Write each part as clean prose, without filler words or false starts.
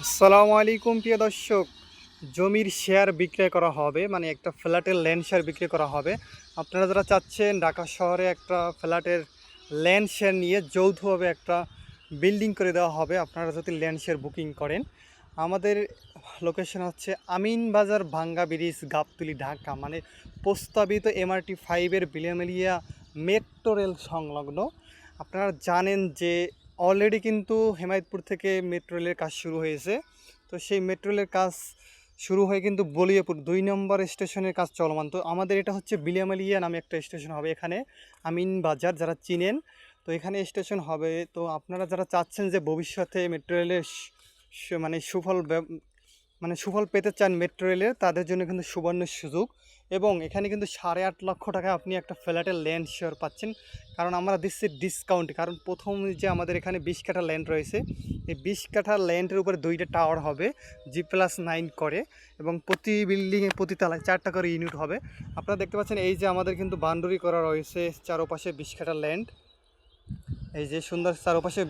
আসসালামু আলাইকুম প্রিয় দর্শক। জমির শেয়ার বিক্রয় করা হবে, মানে একটা ফ্ল্যাটের ল্যান্ড শেয়ার বিক্রি করা হবে। আপনারা যারা চাচ্ছেন ঢাকা শহরে একটা ফ্ল্যাটের ল্যান্ড শেয়ার নিয়ে যৌথভাবে একটা বিল্ডিং করে দেওয়া হবে, আপনারা যদি ল্যান্ড শেয়ার বুকিং করেন, আমাদের লোকেশন হচ্ছে আমিন বাজার, ভাঙ্গা ব্রিজ, গাবতলী, ঢাকা। মানে প্রস্তাবিত MRT-5 বিলিয়ামিলিয়া মেট্রো রেল সংলগ্ন। আপনারা জানেন যে অলরেডি কিন্তু হেমায়তপুর থেকে মেট্রো রেলের কাজ শুরু হয়েছে। তো সেই মেট্রো রেলের কাজ শুরু হয়ে কিন্তু বলিয়াপুর 2 নম্বর স্টেশনের কাজ চলমান। তো আমাদের এটা হচ্ছে বিলিয়ামালিয়া নামে একটা স্টেশন হবে এখানে, আমিন বাজার যারা চিনেন। তো এখানে স্টেশন হবে। তো আপনারা যারা চাচ্ছেন যে ভবিষ্যতে মেট্রো রেলের মানে সুফল পেতে চান মেট্রো রেলের, তাদের জন্য কিন্তু সুবর্ণ সুযোগ। এবং এখানে কিন্তু 8.5 লক্ষ টাকা আপনি একটা ফ্ল্যাটের ল্যান্ড শেয়ার পাচ্ছেন। কারণ আমরা দিচ্ছি ডিসকাউন্ট, কারণ প্রথম যে আমাদের এখানে 20 কাঠা ল্যান্ড রয়েছে, এই 20 কাঠা ল্যান্ডের উপরে 2টা টাওয়ার হবে G+9 করে, এবং প্রতি বিল্ডিংয়ে প্রতি তলায় 4টা করে ইউনিট হবে। আপনারা দেখতে পাচ্ছেন এই যে আমাদের কিন্তু বাউন্ডারি করা রয়েছে চারপাশে 20 কাঠা ল্যান্ড, এই যে সুন্দর চারপাশে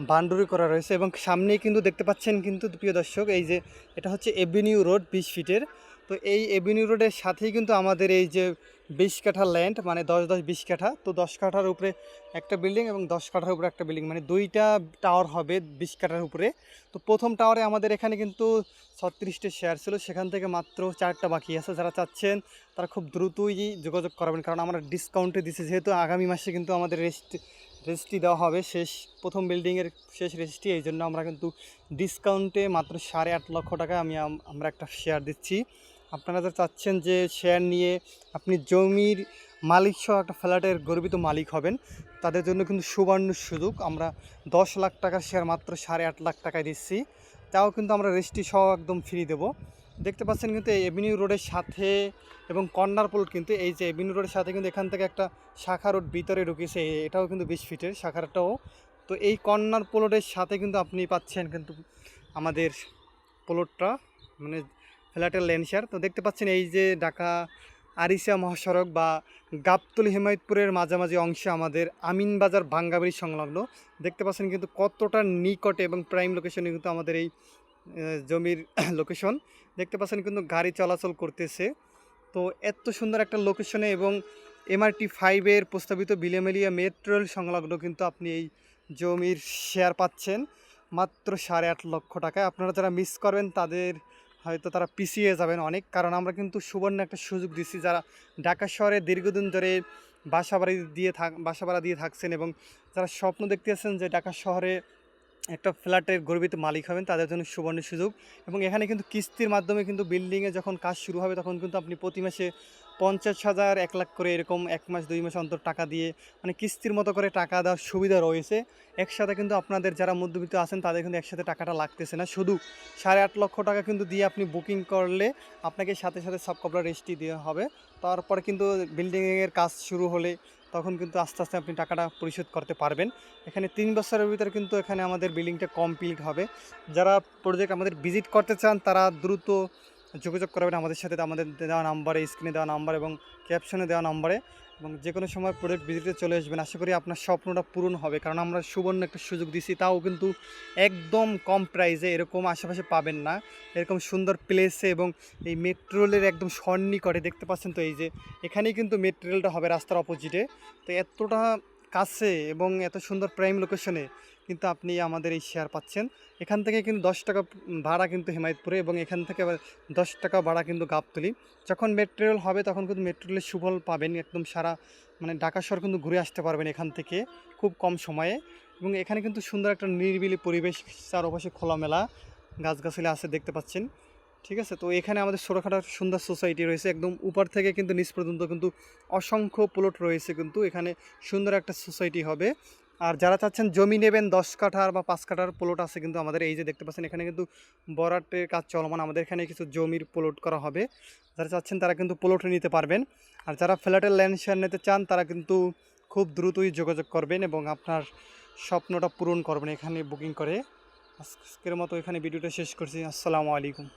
বাউন্ডারি করা রয়েছে। এবং সামনেই কিন্তু দেখতে পাচ্ছেন কিন্তু প্রিয় দর্শক, এই যে এটা হচ্ছে এভিনিউ রোড 20 ফিটের। তো এই এভিনিউ রোডের সাথেই কিন্তু আমাদের এই যে 20 কাঠা ল্যান্ড, মানে 10-10 20 কাঠা। তো 10 কাঠার উপরে একটা বিল্ডিং এবং 10 কাঠার উপরে একটা বিল্ডিং, মানে 2টা টাওয়ার হবে 20 কাঠার উপরে। তো প্রথম টাওয়ারে আমাদের এখানে কিন্তু 36টা শেয়ার ছিল, সেখান থেকে মাত্র 4টা বাকি আছে। যারা চাচ্ছেন তারা খুব দ্রুতই যোগাযোগ করবেন, কারণ আমরা ডিসকাউন্টে দিচ্ছি, যেহেতু আগামী মাসে কিন্তু আমাদের রেজিস্ট্রি দেওয়া হবে, প্রথম বিল্ডিংয়ের শেষ রেজিস্ট্রি। এই জন্য আমরা কিন্তু ডিসকাউন্টে মাত্র 8.5 লক্ষ টাকা আমরা একটা শেয়ার দিচ্ছি। আপনারা যারা চাচ্ছেন যে শেয়ার নিয়ে আপনি জমির মালিক সহ একটা ফ্ল্যাটের গর্বিত মালিক হবেন, তাদের জন্য কিন্তু সুবর্ণ সুযোগ। আমরা 10 লাখ টাকার শেয়ার মাত্র 8.5 লাখ টাকায় দিচ্ছি, তাও কিন্তু আমরা রেজিস্ট্রি সহ একদম ফ্রি দেবো। দেখতে পাচ্ছেন কিন্তু এই এভিনিউ রোডের সাথে এবং কর্নার প্লট, কিন্তু এই যে এভিনিউ রোডের সাথে কিন্তু এখান থেকে একটা শাখা রোড ভিতরে ঢুকেছে, এটাও কিন্তু 20 ফিটের শাখাটাও। তো এই কর্নার প্লটের সাথে কিন্তু আপনি পাচ্ছেন কিন্তু আমাদের প্লটটা, মানে ফ্ল্যাটের ল্যান্ড শেয়ার। তো দেখতে পাচ্ছেন এই যে ঢাকা আরিচা মহাসড়ক বা গাবতলী হেমায়তপুরের মাঝামাঝি অংশে আমাদের আমিন বাজার ভাঙ্গা ব্রিজ সংলগ্ন। দেখতে পাচ্ছেন কিন্তু কতটা নিকটে এবং প্রাইম লোকেশনে কিন্তু আমাদের এই জমির লোকেশন। দেখতে পাচ্ছেন কিন্তু গাড়ি চলাচল করতেছে। তো এত সুন্দর একটা লোকেশনে এবং MRT-5 প্রস্তাবিত বিলিয়ামিলিয়া মেট্রো রেল সংলগ্ন কিন্তু আপনি এই জমির শেয়ার পাচ্ছেন মাত্র 8.5 লক্ষ টাকায়। আপনারা যারা মিস করবেন তাদের হয়তো তারা পিছিয়ে যাবেন অনেক, কারণ আমরা কিন্তু সুবর্ণ একটা সুযোগ দিচ্ছি। যারা ঢাকা শহরে দীর্ঘদিন ধরে বাসা ভাড়া দিয়ে থাকছেন এবং যারা স্বপ্ন দেখতেছেন যে ঢাকা শহরে একটা ফ্ল্যাটের গর্বিত মালিক হবেন, তাদের জন্য সুবর্ণ সুযোগ। এবং এখানে কিন্তু কিস্তির মাধ্যমে কিন্তু বিল্ডিংয়ে যখন কাজ শুরু হবে, তখন কিন্তু আপনি প্রতি মাসে 50,000 1 লাখ করে এরকম 1 মাস 2 মাস অন্তর টাকা দিয়ে, মানে কিস্তির মতো করে টাকা দেওয়ার সুবিধা রয়েছে। একসাথে কিন্তু আপনাদের যারা মধ্যবিত্ত আছেন তাদের কিন্তু একসাথে টাকাটা লাগতেছে না। শুধু 8.5 লক্ষ টাকা কিন্তু দিয়ে আপনি বুকিং করলে আপনাকে সাথে সাথে সব কপড়া রেজিস্ট্রি দেওয়া হবে। তারপরে কিন্তু বিল্ডিংয়ের কাজ শুরু হলে তখন কিন্তু আস্তে আস্তে আপনি টাকাটা পরিশোধ করতে পারবেন। এখানে 3 বছরের ভিতরে কিন্তু এখানে আমাদের বিল্ডিংটা কমপ্লিট হবে। যারা প্রজেক্ট আমাদের ভিজিট করতে চান তারা দ্রুত যোগাযোগ করবেন আমাদের সাথে, আমাদের দেওয়া নাম্বারে, স্ক্রিনে দেওয়া নাম্বার এবং ক্যাপশনে দেওয়া নাম্বারে, এবং যে কোনো সময় প্রজেক্ট ভিজিটে চলে আসবেন। আশা করি আপনার স্বপ্নটা পূরণ হবে, কারণ আমরা সুবর্ণ একটা সুযোগ দিচ্ছি, তাও কিন্তু একদম কম প্রাইসে। এরকম আশেপাশে পাবেন না, এরকম সুন্দর প্লেসে এবং এই মেট্রো রেলের একদম সন্নিকটে। দেখতে পাচ্ছেন তো এই যে এখানেই কিন্তু মেট্রো রেলটা হবে রাস্তার অপোজিটে। তো এতটা কাছে এবং এত সুন্দর প্রাইম লোকেশনে কিন্তু আপনি আমাদের এই শেয়ার পাচ্ছেন। এখান থেকে কিন্তু 10 টাকা ভাড়া কিন্তু হেমায়তপুরে, এবং এখান থেকে আবার 10 টাকা ভাড়া কিন্তু গাবতলী। যখন মেট্রো রেল হবে তখন কিন্তু মেট্রো রেলের সুফল পাবেন, একদম সারা মানে ঢাকা শহর কিন্তু ঘুরে আসতে পারবেন এখান থেকে খুব কম সময়ে। এবং এখানে কিন্তু সুন্দর একটা নিরিবিলি পরিবেশ, চারপাশে খোলামেলা গাছগাছালি আছে দেখতে পাচ্ছেন। ঠিক আছে, তো এখানে আমাদের ছোটোখাটো সুন্দর সোসাইটি রয়েছে, একদম উপর থেকে কিন্তু নিচ পর্যন্ত কিন্তু অসংখ্য প্লট রয়েছে। কিন্তু এখানে সুন্দর একটা সোসাইটি হবে। আর যারা চাচ্ছেন জমি নেবেন 10 কাঠার বা 5 কাঠার প্লট আছে কিন্তু আমাদের, এই যে দেখতে পাচ্ছেন এখানে কিন্তু বরাটের কাজ চলমান। আমাদের এখানে কিছু জমির প্লট করা হবে, যারা চাচ্ছেন তারা কিন্তু প্লটে নিতে পারবেন। আর যারা ফ্ল্যাটের ল্যান্ড শেয়ার নিতে চান তারা কিন্তু খুব দ্রুতই যোগাযোগ করবেন এবং আপনার স্বপ্নটা পূরণ করবেন এখানে বুকিং করে। আজকের মতো এখানে ভিডিওটা শেষ করছি। আসসালামু আলাইকুম।